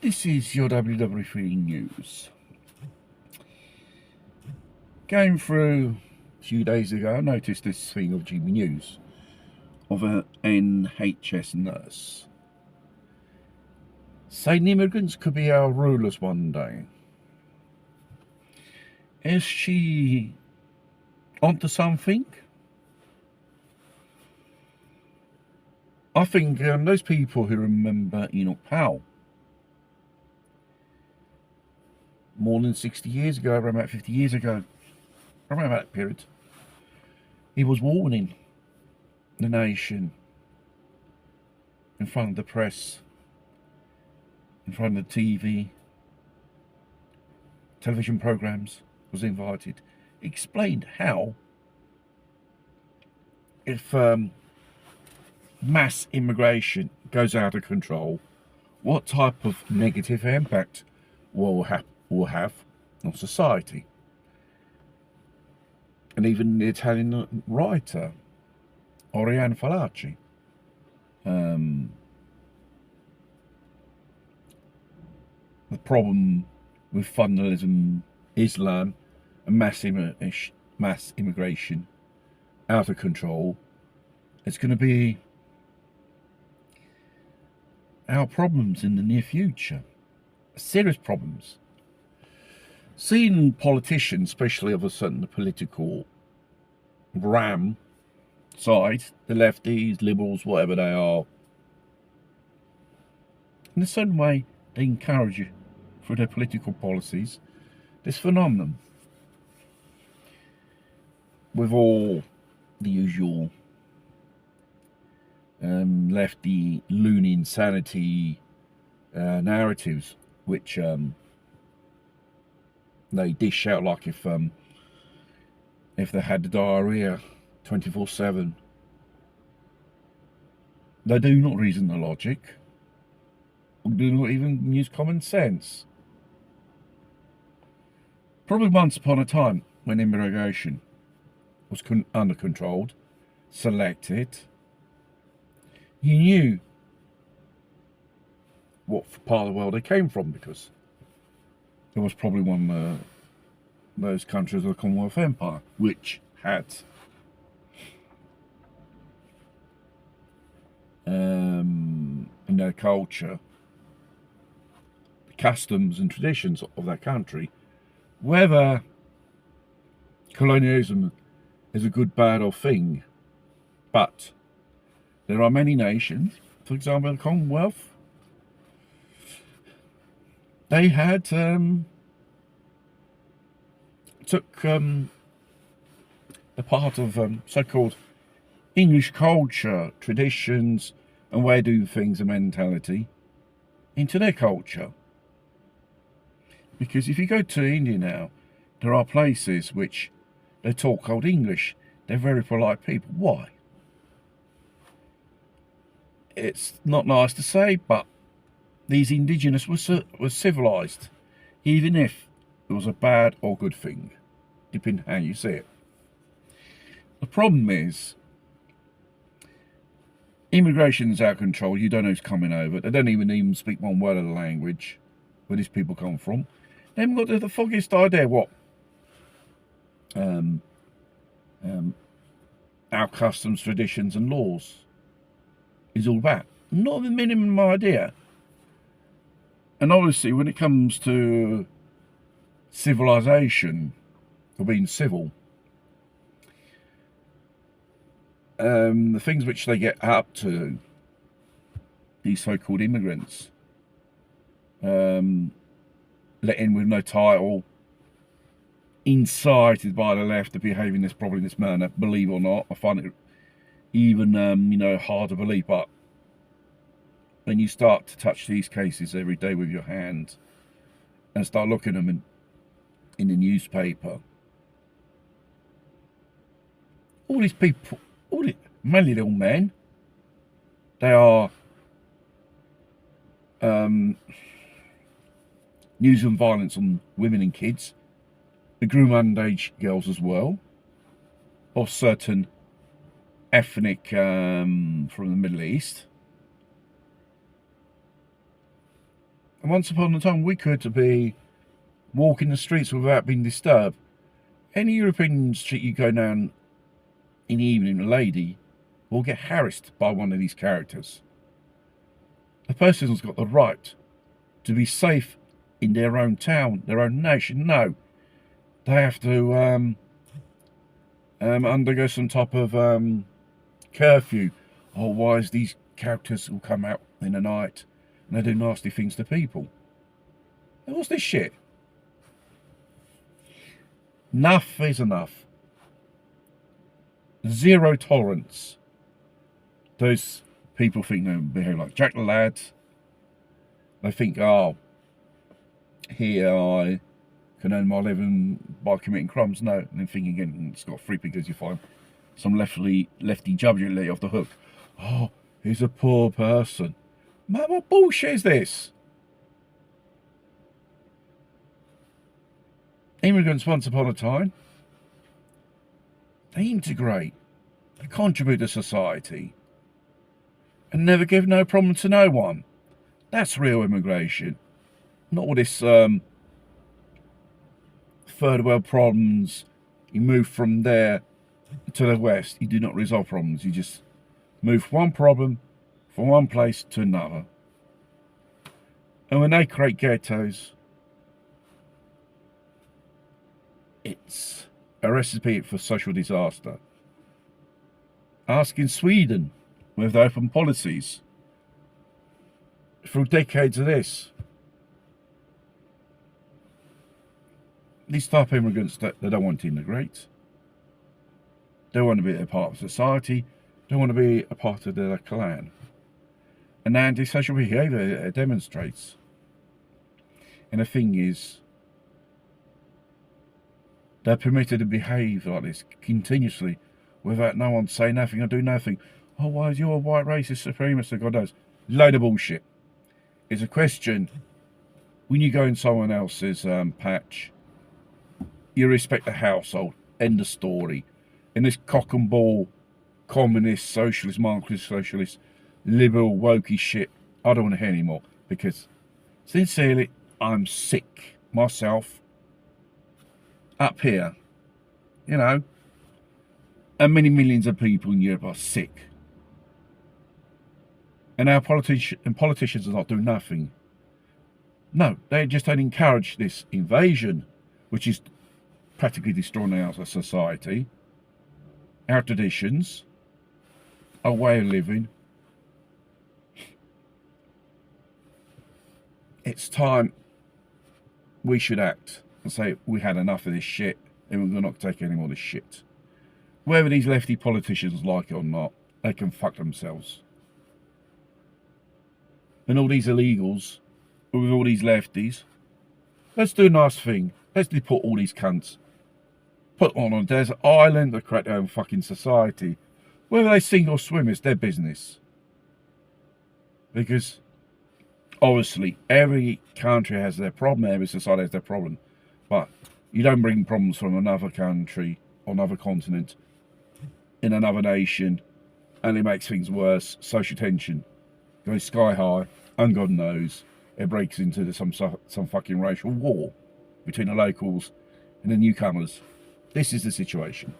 This is your WW3 News. Going through a few days ago, I noticed this thing of GB News of an NHS nurse saying immigrants could be our rulers one day. Is she onto something? I think those people who remember Enoch Powell, more than 60 years ago, around about 50 years ago, around about that period, he was warning the nation in front of the press, in front of the television programs, was invited, explained how if mass immigration goes out of control, what type of negative impact will have on society. And even the Italian writer Oriana Fallaci the problem with fundamentalism, Islam, and mass immigration out of control, it's going to be our problems in the near future. Serious problems. Seeing politicians, especially of a certain political ram side, the lefties, liberals, whatever they are, in a certain way, they encourage you through their political policies this phenomenon with all the usual lefty loony insanity narratives which they dish out, like if they had the diarrhea 24/7. They do not reason the logic, or do not even use common sense. Probably once upon a time, when immigration was under controlled, selected, you knew what part of the world they came from, because it was probably one of those countries of the Commonwealth Empire which had in their culture the customs and traditions of that country. Whether colonialism is a good, bad or thing, but there are many nations, for example the Commonwealth, they had took a part of so-called English culture, traditions and way of doing things and mentality into their culture. Because if you go to India now, there are places which they talk Old English. They're very polite people. Why? It's not nice to say, but these indigenous were civilized, even if it was a bad or good thing, depending how you see it. The problem is, immigration is out of control. You don't know who's coming over. They don't even speak one word of the language where these people come from. They haven't got the foggiest idea what our customs, traditions and laws is all about. Not the minimum idea. And obviously when it comes to civilization, or being civil, the things which they get up to, these so-called immigrants, let in with no title, incited by the left to behave in this manner, believe it or not. I find it even hard to believe, but when you start to touch these cases every day with your hand and start looking at them in the newspaper, all these people, mainly little men, they are using violence on women and kids. They groom underage girls as well, of certain ethnic from the Middle East. And once upon a time, we could be walking the streets without being disturbed. Any European street you go down in the evening, a lady will get harassed by one of these characters. The person's got the right to be safe in their own town, their own nation. No, they have to undergo some type of curfew. Otherwise, these characters will come out in the night and they do nasty things to people. And what's this shit? Enough is enough. Zero tolerance. Those people think they behave like Jack the Lad. They think, oh, here I can earn my living by committing crimes. No, and then think again, it's got free because you find some lefty jubbly off the hook. Oh, he's a poor person. Man, what bullshit is this? Immigrants, once upon a time, they integrate, they contribute to society, and never give no problem to no one. That's real immigration. Not all this third world problems. You move from there to the west, you do not resolve problems. You just move one problem from one place to another. And when they create ghettos, it's a recipe for social disaster. Ask in Sweden, with open policies, through decades of this. These type of immigrants, they don't want to integrate. They want to be a part of society. They want to be a part of their clan. And antisocial behaviour demonstrates. And the thing is, they're permitted to behave like this continuously without no one saying nothing or do nothing. Oh, why is you a white racist supremacist? God knows. Load of bullshit. It's a question. When you go in someone else's patch, you respect the household. End of story. In this cock and ball, communist, socialist, Marxist, socialist, liberal, wokey shit, I don't want to hear anymore. Because, sincerely, I'm sick myself. Up here, you know, and many millions of people in Europe are sick. And our politicians are not doing nothing. No, they just don't encourage this invasion, which is practically destroying our society, our traditions, our way of living. It's time we should act and say we had enough of this shit and we're not take any more of this shit. Whether these lefty politicians like it or not, they can fuck themselves. And all these illegals, with all these lefties, let's do a nice thing. Let's deport all these cunts. Put on a desert island to create their own fucking society. Whether they sink or swim, it's their business. Because, obviously, every country has their problem, every society has their problem. But you don't bring problems from another country, or another continent, in another nation, and it makes things worse. Social tension goes sky high, and God knows it breaks into some fucking racial war between the locals and the newcomers. This is the situation.